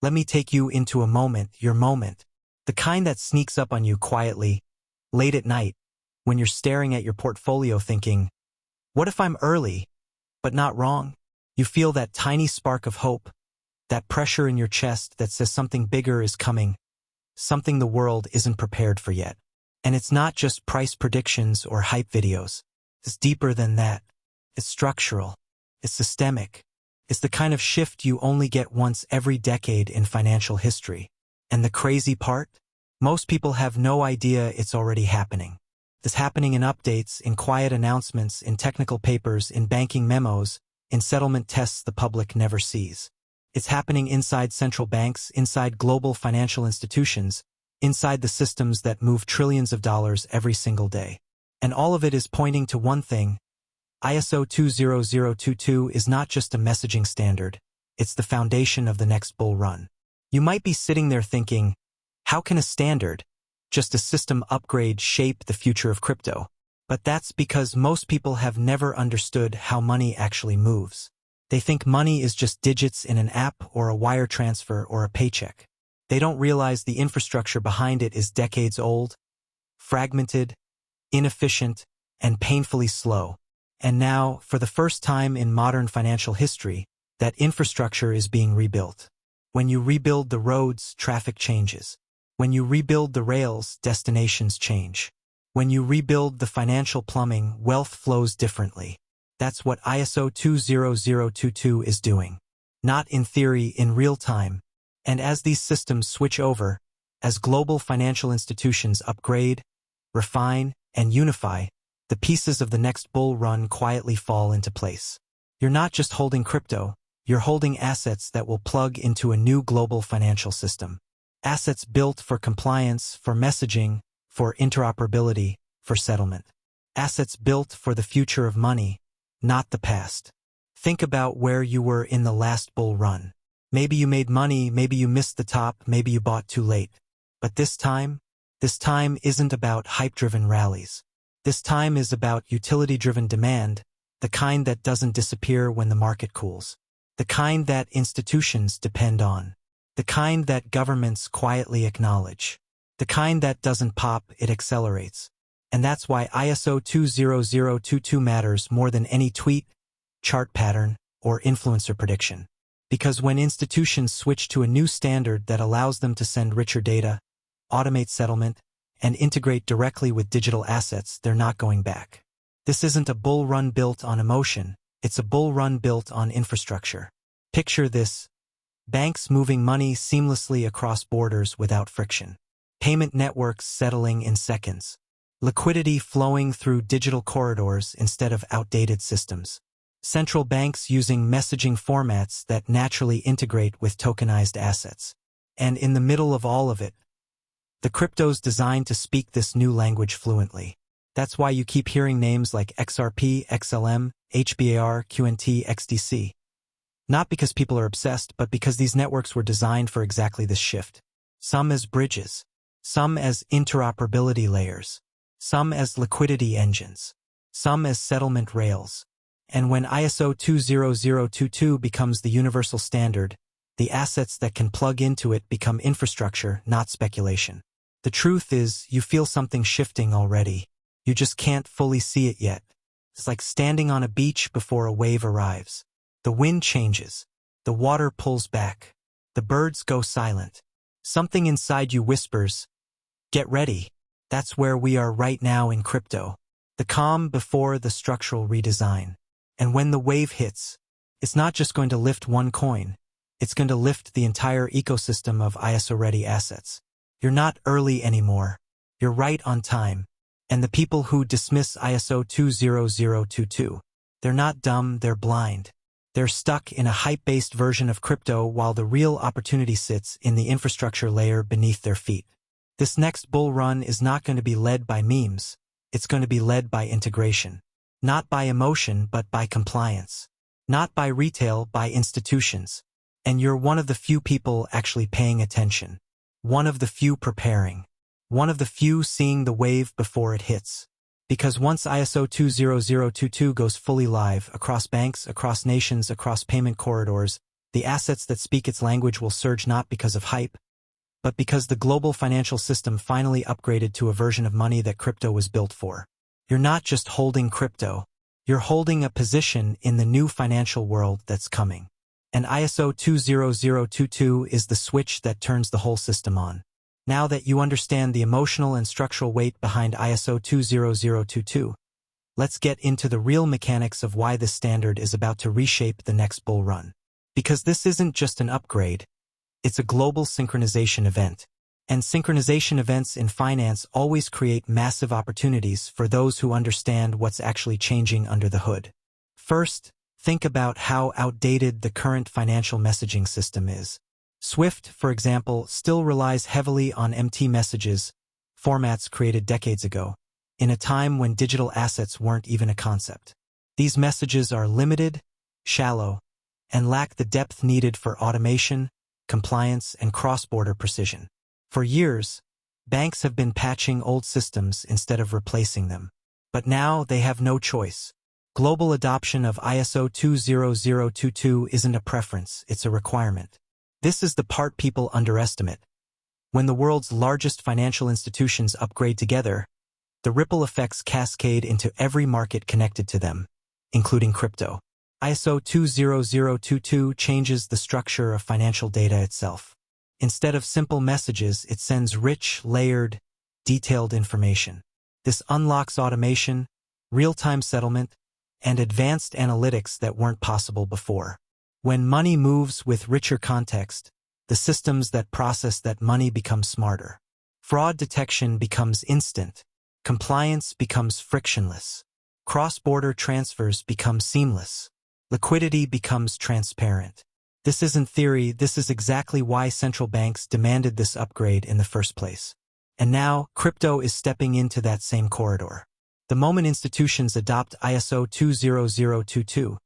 Let me take you into a moment, your moment. The kind that sneaks up on you quietly, late at night, when you're staring at your portfolio thinking, what if I'm early, but not wrong? You feel that tiny spark of hope, that pressure in your chest that says something bigger is coming, something the world isn't prepared for yet. And it's not just price predictions or hype videos. It's deeper than that. It's structural. It's systemic. It's the kind of shift you only get once every decade in financial history. And the crazy part? Most people have no idea it's already happening. It's happening in updates, in quiet announcements, in technical papers, in banking memos, in settlement tests the public never sees. It's happening inside central banks, inside global financial institutions, inside the systems that move trillions of dollars every single day. And all of it is pointing to one thing. ISO20022 is not just a messaging standard, it's the foundation of the next bull run. You might be sitting there thinking, how can a standard, just a system upgrade, shape the future of crypto? But that's because most people have never understood how money actually moves. They think money is just digits in an app or a wire transfer or a paycheck. They don't realize the infrastructure behind it is decades old, fragmented, inefficient, and painfully slow. And now, for the first time in modern financial history, that infrastructure is being rebuilt. When you rebuild the roads, traffic changes. When you rebuild the rails, destinations change. When you rebuild the financial plumbing, wealth flows differently. That's what ISO20022 is doing. Not in theory, in real time. And as these systems switch over, as global financial institutions upgrade, refine, and unify, the pieces of the next bull run quietly fall into place. You're not just holding crypto, you're holding assets that will plug into a new global financial system. Assets built for compliance, for messaging, for interoperability, for settlement. Assets built for the future of money, not the past. Think about where you were in the last bull run. Maybe you made money, maybe you missed the top, maybe you bought too late. But this time isn't about hype-driven rallies. This time is about utility-driven demand, the kind that doesn't disappear when the market cools. The kind that institutions depend on. The kind that governments quietly acknowledge. The kind that doesn't pop, it accelerates. And that's why ISO20022 matters more than any tweet, chart pattern, or influencer prediction. Because when institutions switch to a new standard that allows them to send richer data, automate settlement, and integrate directly with digital assets, they're not going back. This isn't a bull run built on emotion, it's a bull run built on infrastructure. Picture this: banks moving money seamlessly across borders without friction. Payment networks settling in seconds. Liquidity flowing through digital corridors instead of outdated systems. Central banks using messaging formats that naturally integrate with tokenized assets. And in the middle of all of it, the crypto's designed to speak this new language fluently. That's why you keep hearing names like XRP, XLM, HBAR QNT, XDC. Not because people are obsessed, but because these networks were designed for exactly this shift. Some as bridges, some as interoperability layers, some as liquidity engines, some as settlement rails. And when ISO20022 becomes the universal standard, the assets that can plug into it become infrastructure, not speculation. The truth is, you feel something shifting already. You just can't fully see it yet. It's like standing on a beach before a wave arrives. The wind changes. The water pulls back. The birds go silent. Something inside you whispers, "Get ready." That's where we are right now in crypto. The calm before the structural redesign. And when the wave hits, it's not just going to lift one coin. It's going to lift the entire ecosystem of ISO-ready assets. You're not early anymore. You're right on time. And the people who dismiss ISO20022, they're not dumb, they're blind. They're stuck in a hype-based version of crypto while the real opportunity sits in the infrastructure layer beneath their feet. This next bull run is not going to be led by memes. It's going to be led by integration. Not by emotion, but by compliance. Not by retail, by institutions. And you're one of the few people actually paying attention. One of the few preparing. One of the few seeing the wave before it hits. Because once ISO20022 goes fully live, across banks, across nations, across payment corridors, The assets that speak its language will surge not because of hype, but because the global financial system finally upgraded to a version of money that crypto was built for. You're not just holding crypto, you're holding a position in the new financial world that's coming. And ISO20022 is the switch that turns the whole system on. Now that you understand the emotional and structural weight behind ISO20022, let's get into the real mechanics of why this standard is about to reshape the next bull run. Because this isn't just an upgrade, it's a global synchronization event. And synchronization events in finance always create massive opportunities for those who understand what's actually changing under the hood. First, think about how outdated the current financial messaging system is. SWIFT, for example, still relies heavily on MT messages, formats created decades ago, in a time when digital assets weren't even a concept. These messages are limited, shallow, and lack the depth needed for automation, compliance, and cross-border precision. For years, banks have been patching old systems instead of replacing them. But now they have no choice. Global adoption of ISO 20022 isn't a preference, it's a requirement. This is the part people underestimate. When the world's largest financial institutions upgrade together, the ripple effects cascade into every market connected to them, including crypto. ISO 20022 changes the structure of financial data itself. Instead of simple messages, it sends rich, layered, detailed information. This unlocks automation, real-time settlement, and advanced analytics that weren't possible before. When money moves with richer context, the systems that process that money become smarter. Fraud detection becomes instant. Compliance becomes frictionless. Cross-border transfers become seamless. Liquidity becomes transparent. This isn't theory, this is exactly why central banks demanded this upgrade in the first place. And now, crypto is stepping into that same corridor. The moment institutions adopt ISO 20022,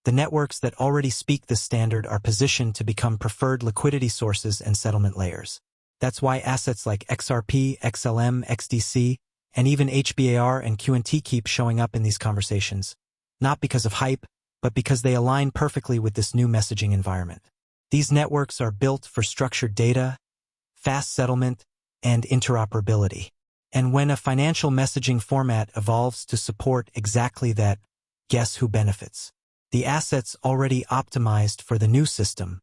the networks that already speak this standard are positioned to become preferred liquidity sources and settlement layers. That's why assets like XRP, XLM, XDC, and even HBAR and QNT keep showing up in these conversations. Not because of hype, but because they align perfectly with this new messaging environment. These networks are built for structured data, fast settlement, and interoperability. And when a financial messaging format evolves to support exactly that, guess who benefits? The assets already optimized for the new system.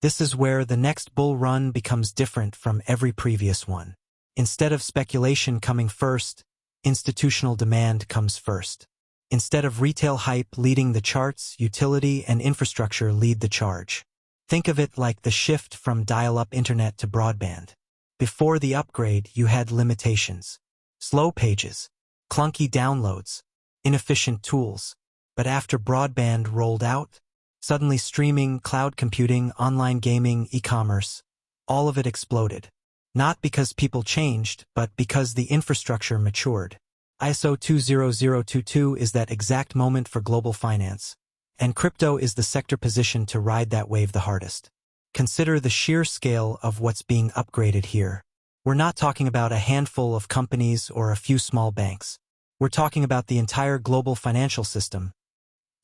This is where the next bull run becomes different from every previous one. Instead of speculation coming first, institutional demand comes first. Instead of retail hype leading the charts, utility and infrastructure lead the charge. Think of it like the shift from dial-up internet to broadband. Before the upgrade, you had limitations. Slow pages, clunky downloads, inefficient tools. But after broadband rolled out, suddenly streaming, cloud computing, online gaming, e-commerce, all of it exploded. Not because people changed, but because the infrastructure matured. ISO 20022 is that exact moment for global finance, and crypto is the sector positioned to ride that wave the hardest. Consider the sheer scale of what's being upgraded here. We're not talking about a handful of companies or a few small banks. We're talking about the entire global financial system.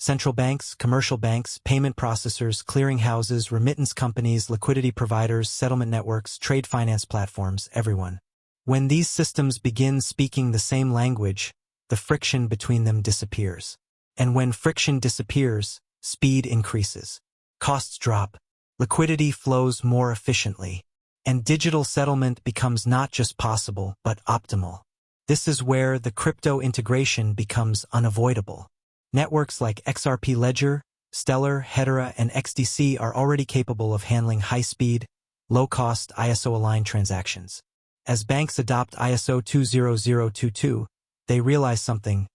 Central banks, commercial banks, payment processors, clearinghouses, remittance companies, liquidity providers, settlement networks, trade finance platforms, everyone. When these systems begin speaking the same language, the friction between them disappears. And when friction disappears, speed increases. Costs drop. Liquidity flows more efficiently. And digital settlement becomes not just possible, but optimal. This is where the crypto integration becomes unavoidable. Networks like XRP Ledger, Stellar, Hedera, and XDC are already capable of handling high-speed, low-cost ISO-aligned transactions. As banks adopt ISO 20022, they realize something.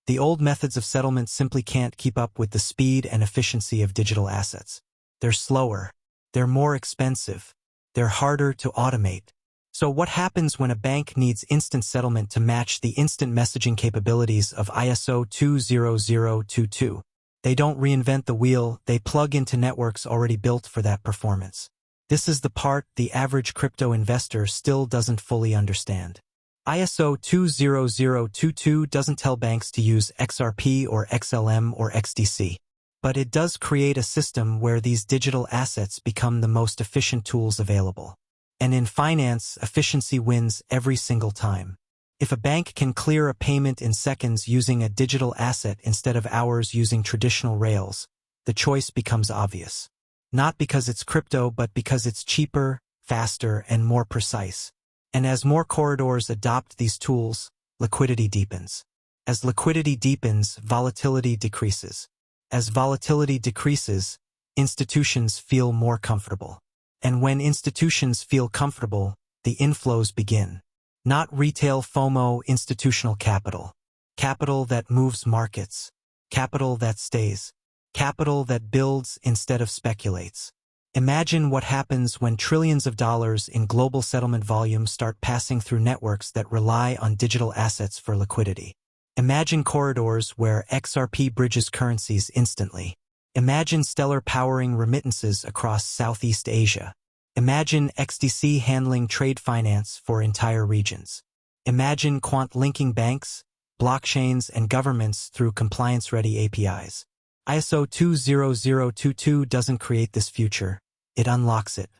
The old methods of settlement simply can't keep up with the speed and efficiency of digital assets. They're slower. They're more expensive. They're harder to automate. So what happens when a bank needs instant settlement to match the instant messaging capabilities of ISO 20022? They don't reinvent the wheel, they plug into networks already built for that performance. This is the part the average crypto investor still doesn't fully understand. ISO 20022 doesn't tell banks to use XRP or XLM or XDC. But it does create a system where these digital assets become the most efficient tools available. And in finance, efficiency wins every single time. If a bank can clear a payment in seconds using a digital asset instead of hours using traditional rails, the choice becomes obvious. Not because it's crypto, but because it's cheaper, faster, and more precise. And as more corridors adopt these tools, liquidity deepens. As liquidity deepens, volatility decreases. As volatility decreases, institutions feel more comfortable. And when institutions feel comfortable, the inflows begin. Not retail FOMO, institutional capital. Capital that moves markets. Capital that stays. Capital that builds instead of speculates. Imagine what happens when trillions of dollars in global settlement volume start passing through networks that rely on digital assets for liquidity. Imagine corridors where XRP bridges currencies instantly. Imagine Stellar powering remittances across Southeast Asia. Imagine XDC handling trade finance for entire regions. Imagine Quant linking banks, blockchains, and governments through compliance-ready APIs. ISO20022 doesn't create this future, it unlocks it.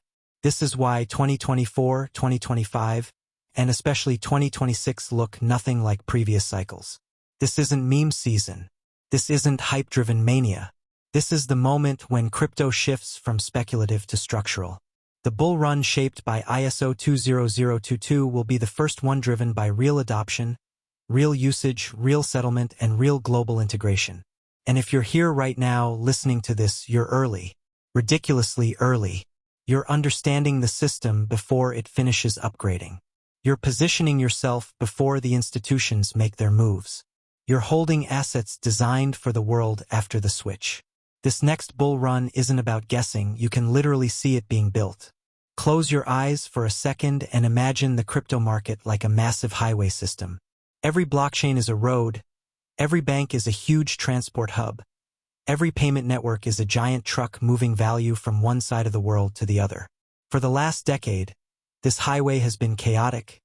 This is why 2024, 2025, and especially 2026 look nothing like previous cycles. This isn't meme season. This isn't hype-driven mania. This is the moment when crypto shifts from speculative to structural. The bull run shaped by ISO20022 will be the first one driven by real adoption, real usage, real settlement, and real global integration. And if you're here right now listening to this, you're early. Ridiculously early. You're understanding the system before it finishes upgrading. You're positioning yourself before the institutions make their moves. You're holding assets designed for the world after the switch. This next bull run isn't about guessing, you can literally see it being built. Close your eyes for a second and imagine the crypto market like a massive highway system. Every blockchain is a road, every bank is a huge transport hub, every payment network is a giant truck moving value from one side of the world to the other. For the last decade, this highway has been chaotic.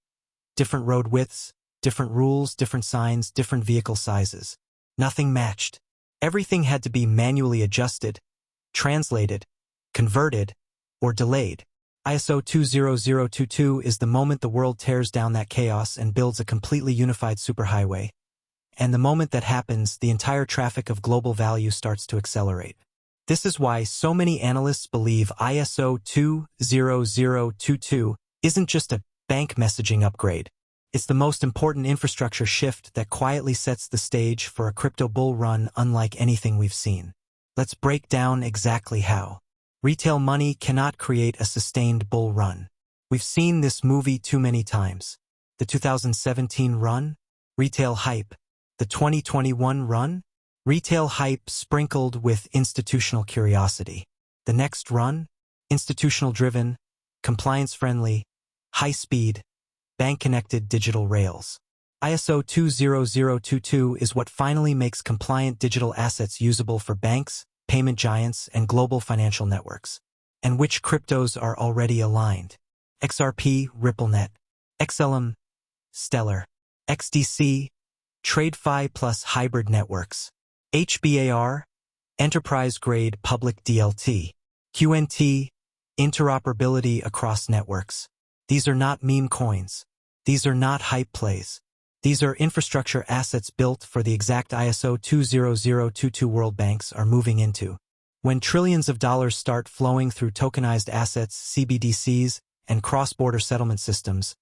Different road widths, different rules, different signs, different vehicle sizes. Nothing matched. Everything had to be manually adjusted, translated, converted, or delayed. ISO20022 is the moment the world tears down that chaos and builds a completely unified superhighway. And the moment that happens, the entire traffic of global value starts to accelerate. This is why so many analysts believe ISO20022 isn't just a bank messaging upgrade. It's the most important infrastructure shift that quietly sets the stage for a crypto bull run unlike anything we've seen. Let's break down exactly how. Retail money cannot create a sustained bull run. We've seen this movie too many times. The 2017 run? Retail hype. The 2021 run? Retail hype sprinkled with institutional curiosity. The next run? Institutional-driven, compliance-friendly, high-speed, bank-connected digital rails. ISO20022 is what finally makes compliant digital assets usable for banks, payment giants, and global financial networks. And which cryptos are already aligned? XRP, RippleNet, XLM, Stellar, XDC, TradeFi plus hybrid networks, HBAR, enterprise-grade public DLT, QNT, interoperability across networks. These are not meme coins. These are not hype plays. These are infrastructure assets built for the exact ISO20022 world banks are moving into. When trillions of dollars start flowing through tokenized assets, CBDCs, and cross-border settlement systems,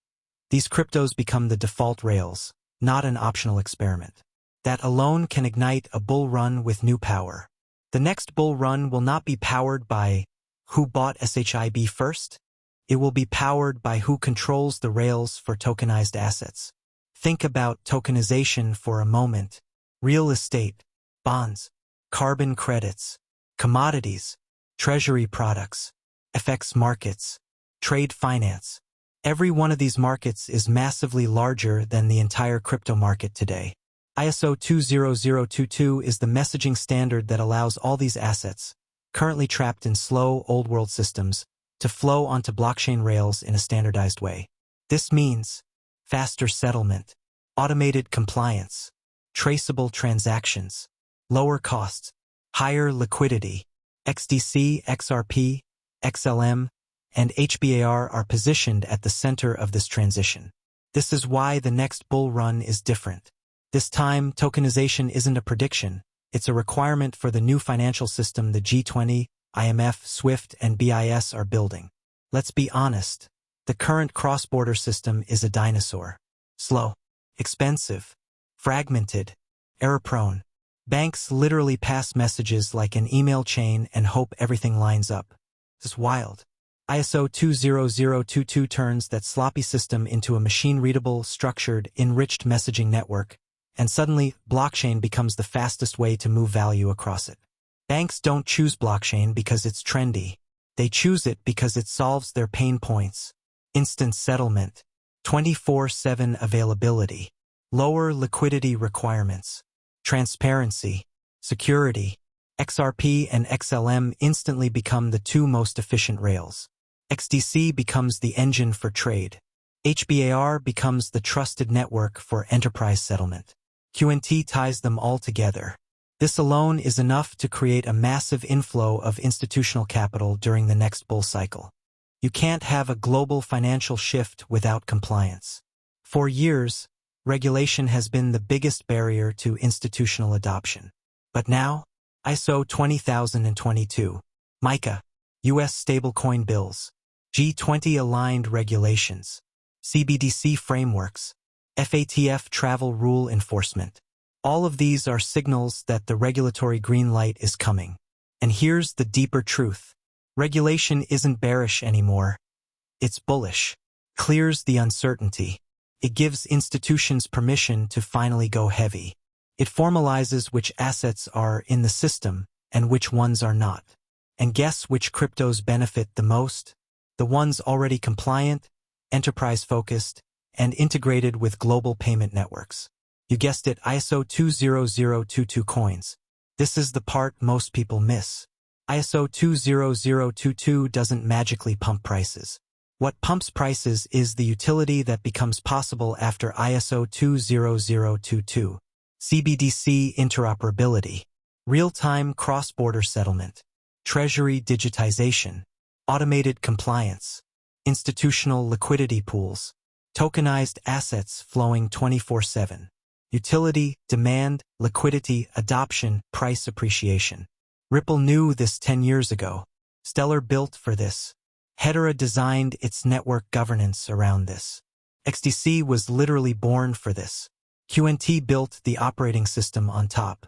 these cryptos become the default rails, not an optional experiment. That alone can ignite a bull run with new power. The next bull run will not be powered by who bought SHIB first. It will be powered by who controls the rails for tokenized assets. Think about tokenization for a moment. Real estate, bonds, carbon credits, commodities, treasury products, FX markets, trade finance. Every one of these markets is massively larger than the entire crypto market today. ISO20022 is the messaging standard that allows all these assets, currently trapped in slow, old-world systems, to flow onto blockchain rails in a standardized way. This means faster settlement, automated compliance, traceable transactions, lower costs, Higher liquidity. XDC, XRP, XLM, and HBAR are positioned at the center of this transition. This is why the next bull run is different. This time, tokenization isn't a prediction. It's a requirement for the new financial system the G20, IMF, SWIFT, and BIS are building. Let's be honest. The current cross-border system is a dinosaur. Slow, expensive, fragmented, error-prone. Banks literally pass messages like an email chain and hope everything lines up. It's wild. ISO20022 turns that sloppy system into a machine-readable, structured, enriched messaging network, and suddenly, blockchain becomes the fastest way to move value across it. Banks don't choose blockchain because it's trendy. They choose it because it solves their pain points. Instant settlement, 24/7 availability, lower liquidity requirements, transparency, security. XRP and XLM instantly become the two most efficient rails. XDC becomes the engine for trade. HBAR becomes the trusted network for enterprise settlement. QNT ties them all together. This alone is enough to create a massive inflow of institutional capital during the next bull cycle. You can't have a global financial shift without compliance. For years, regulation has been the biggest barrier to institutional adoption. But now, ISO 20022, MiCA, U.S. stablecoin bills, G20-aligned regulations, CBDC frameworks, FATF travel rule enforcement. All of these are signals that the regulatory green light is coming. And here's the deeper truth. Regulation isn't bearish anymore. It's bullish. Clears the uncertainty. It gives institutions permission to finally go heavy. It formalizes which assets are in the system and which ones are not. And guess which cryptos benefit the most? The ones already compliant, enterprise-focused, and integrated with global payment networks. You guessed it, ISO 20022 coins. This is the part most people miss. ISO 20022 doesn't magically pump prices. What pumps prices is the utility that becomes possible after ISO 20022. CBDC interoperability, real-time cross-border settlement, treasury digitization, automated compliance, institutional liquidity pools, tokenized assets flowing 24/7, utility, demand, liquidity, adoption, price appreciation. Ripple knew this 10 years ago. Stellar built for this. Hedera designed its network governance around this. XDC was literally born for this. QNT built the operating system on top.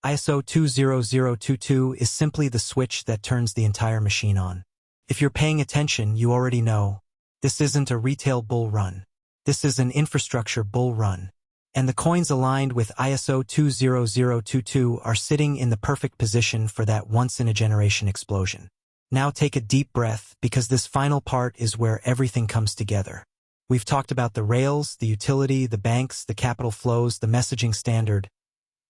ISO 20022 is simply the switch that turns the entire machine on. If you're paying attention, you already know. This isn't a retail bull run. This is an infrastructure bull run. And the coins aligned with ISO 20022 are sitting in the perfect position for that once-in-a-generation explosion. Now take a deep breath, because this final part is where everything comes together. We've talked about the rails, the utility, the banks, the capital flows, the messaging standard.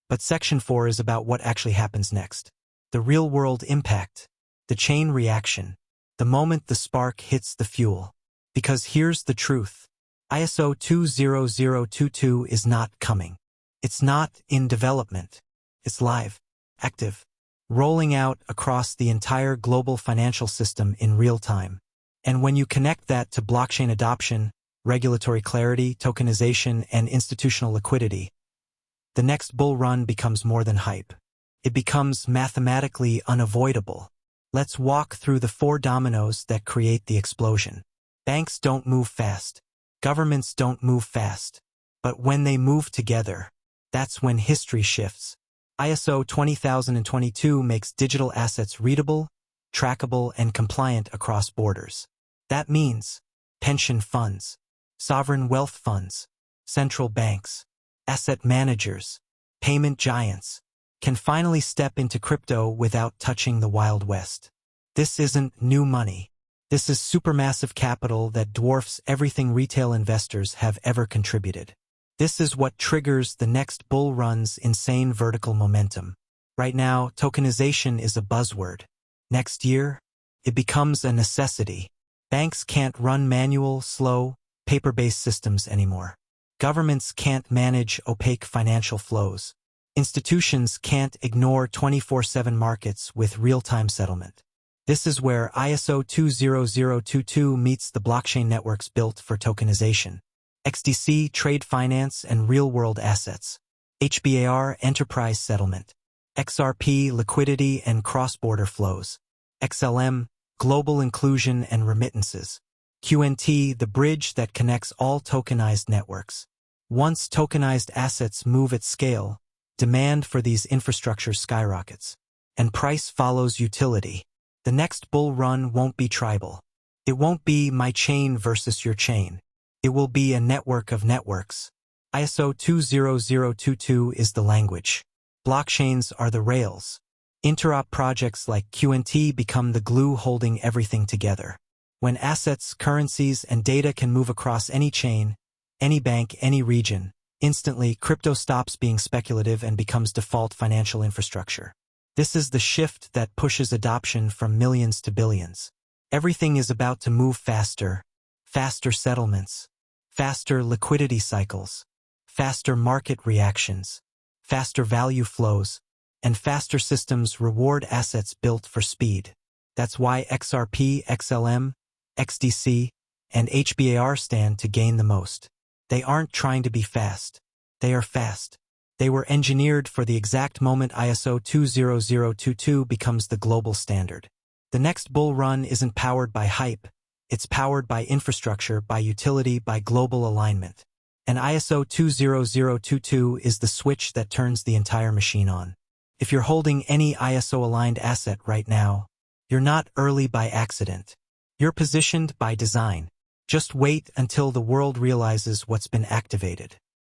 But Section 4 is about what actually happens next. The real-world impact. The chain reaction. The moment the spark hits the fuel. Because here's the truth. ISO 20022 is not coming. It's not in development. It's live, active, rolling out across the entire global financial system in real time. And when you connect that to blockchain adoption, regulatory clarity, tokenization, and institutional liquidity, the next bull run becomes more than hype. It becomes mathematically unavoidable. Let's walk through the 4 dominoes that create the explosion. Banks don't move fast. Governments don't move fast. But when they move together, that's when history shifts. ISO 20022 makes digital assets readable, trackable, and compliant across borders. That means pension funds, sovereign wealth funds, central banks, asset managers, payment giants can finally step into crypto without touching the Wild West. This isn't new money. This is supermassive capital that dwarfs everything retail investors have ever contributed. This is what triggers the next bull run's insane vertical momentum. Right now, tokenization is a buzzword. Next year, it becomes a necessity. Banks can't run manual, slow, paper-based systems anymore. Governments can't manage opaque financial flows. Institutions can't ignore 24/7 markets with real-time settlement. This is where ISO20022 meets the blockchain networks built for tokenization. XDC, trade finance and real-world assets. HBAR, enterprise settlement. XRP, liquidity and cross-border flows. XLM, global inclusion and remittances. QNT, the bridge that connects all tokenized networks. Once tokenized assets move at scale, demand for these infrastructures skyrockets, and price follows utility. The next bull run won't be tribal. It won't be my chain versus your chain. It will be a network of networks. ISO20022 is the language. Blockchains are the rails. Interop projects like QNT become the glue holding everything together. When assets, currencies, and data can move across any chain, any bank, any region, instantly crypto stops being speculative and becomes default financial infrastructure. This is the shift that pushes adoption from millions to billions. Everything is about to move faster. Faster settlements, faster liquidity cycles, faster market reactions, faster value flows, and faster systems reward assets built for speed. That's why XRP, XLM, XDC, and HBAR stand to gain the most. They aren't trying to be fast. They are fast. They were engineered for the exact moment ISO20022 becomes the global standard. The next bull run isn't powered by hype. It's powered by infrastructure, by utility, by global alignment. And ISO20022 is the switch that turns the entire machine on. If you're holding any ISO-aligned asset right now, you're not early by accident. You're positioned by design. Just wait until the world realizes what's been activated.